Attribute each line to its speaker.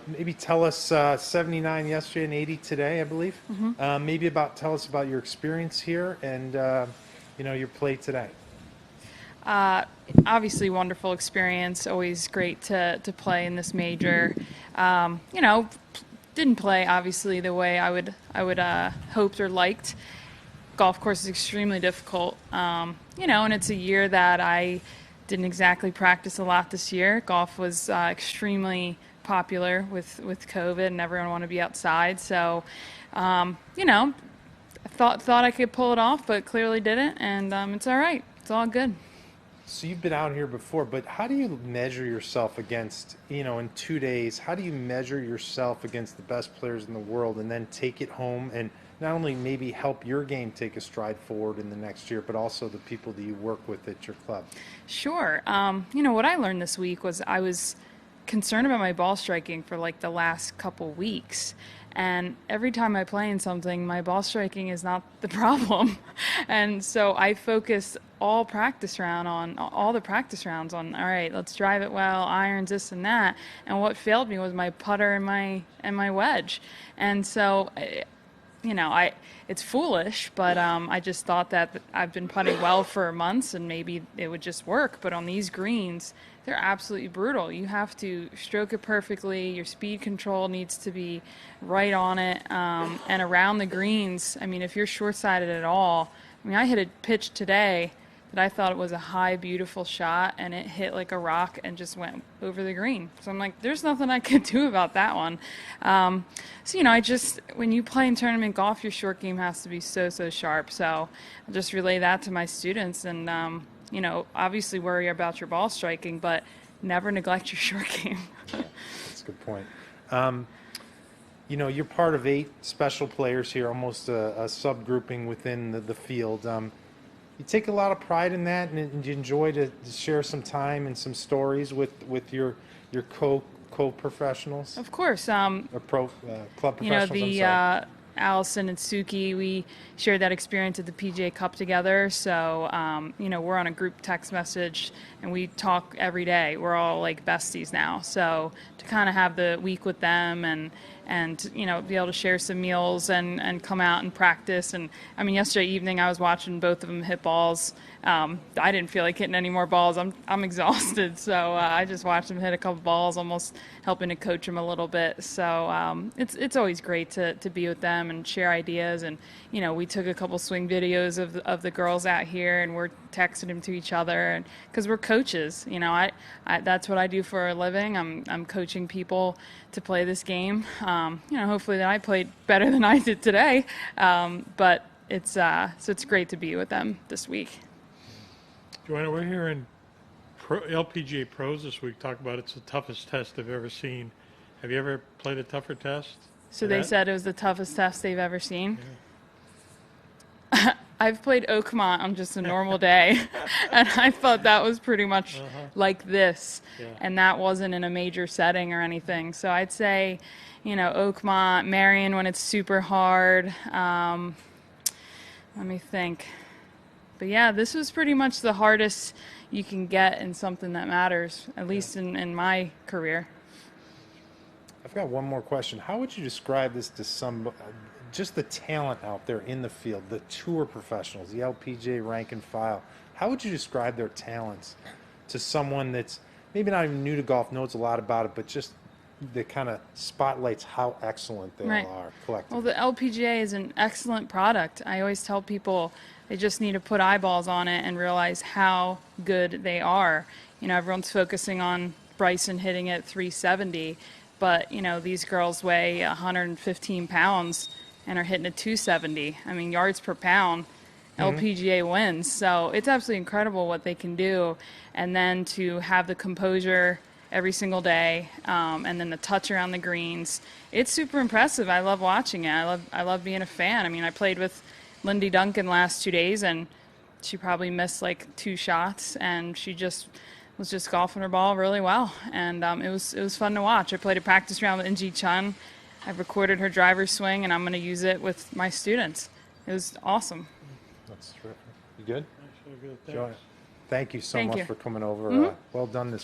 Speaker 1: maybe tell us 79 yesterday and 80 today, I believe. Maybe tell us about your experience here and your play today.
Speaker 2: Uh, Obviously, wonderful experience. Always great to play in this major. Didn't play obviously the way I would hoped or liked. Golf course is extremely difficult. And it's a year that I didn't exactly practice a lot this year. Golf was extremely popular with COVID and everyone wanted to be outside. So, I thought I could pull it off, but clearly didn't, and it's all right. It's all good.
Speaker 1: So you've been out here before, but how do you measure yourself against, in 2 days, how do you measure yourself against the best players in the world and then take it home and not only maybe help your game take a stride forward in the next year, but also the people that you work with at your club?
Speaker 2: Sure. What I learned this week was I was concerned about my ball striking for like the last couple weeks. And every time I play in something, my ball striking is not the problem. And so I focused all the practice rounds on, all right, let's drive it well, irons, this and that. And what failed me was my putter and my wedge. And so it's foolish, but I just thought that I've been putting well for months and maybe it would just work. But on these greens, they're absolutely brutal. You have to stroke it perfectly. Your speed control needs to be right on it. And around the greens, I mean, if you're short-sided at all, I hit a pitch today that I thought it was a high, beautiful shot, and it hit like a rock and just went over the green. So I'm like, there's nothing I could do about that one. When you play in tournament golf, your short game has to be so sharp. So I just relay that to my students and, obviously worry about your ball striking, but never neglect your short game.
Speaker 1: That's a good point. You're part of 8 special players here, almost a subgrouping within the field. You take a lot of pride in that, and you enjoy to share some time and some stories with your co-professionals?
Speaker 2: Of course.
Speaker 1: Or club professionals,
Speaker 2: Allison and Suki, we shared that experience at the PGA Cup together. So, we're on a group text message and we talk every day. We're all like besties now. So to kind of have the week with them and be able to share some meals and come out and practice. And yesterday evening I was watching both of them hit balls. I didn't feel like hitting any more balls. I'm exhausted. So I just watched them hit a couple balls, almost helping to coach them a little bit. So it's always great to be with them and share ideas. And we took a couple swing videos of the girls out here, and we're texting them to each other, and because we're coaches, I that's what I do for a living. I'm coaching people to play this game. Hopefully that I played better than I did today. But it's great to be with them this week.
Speaker 3: Joanna, we're hearing LPGA pros this week talk about it's the toughest test they've ever seen. Have you ever played a tougher test?
Speaker 2: So they said it was the toughest test they've ever seen. Yeah. I've played Oakmont on just a normal day, and I thought that was pretty much like this, and that wasn't in a major setting or anything. So I'd say, Oakmont, Marion when it's super hard. Let me think. But yeah, this was pretty much the hardest you can get in something that matters, at least in my career.
Speaker 1: I've got one more question. How would you describe this to just the talent out there in the field, the tour professionals, the LPGA rank and file? How would you describe their talents to someone that's maybe not even new to golf, knows a lot about it, but just that kind of spotlights how excellent they all are collectively?
Speaker 2: Well, the LPGA is an excellent product. I always tell people they just need to put eyeballs on it and realize how good they are. Everyone's focusing on Bryson hitting at 370, but, these girls weigh 115 pounds and are hitting at 270. Yards per pound, LPGA wins. So it's absolutely incredible what they can do. And then to have the composure every single day, and then the touch around the greens, it's super impressive. I love watching it. I love being a fan. I played with Lindy Duncan last 2 days, and she probably missed like 2 shots, and she was just golfing her ball really well. And it was fun to watch. I played a practice round with Inji Chun. I've recorded her driver swing, and I'm going to use it with my students. It was awesome.
Speaker 1: That's terrific. You good?
Speaker 3: Good, thanks.
Speaker 1: Thank you so much for coming over. Well done this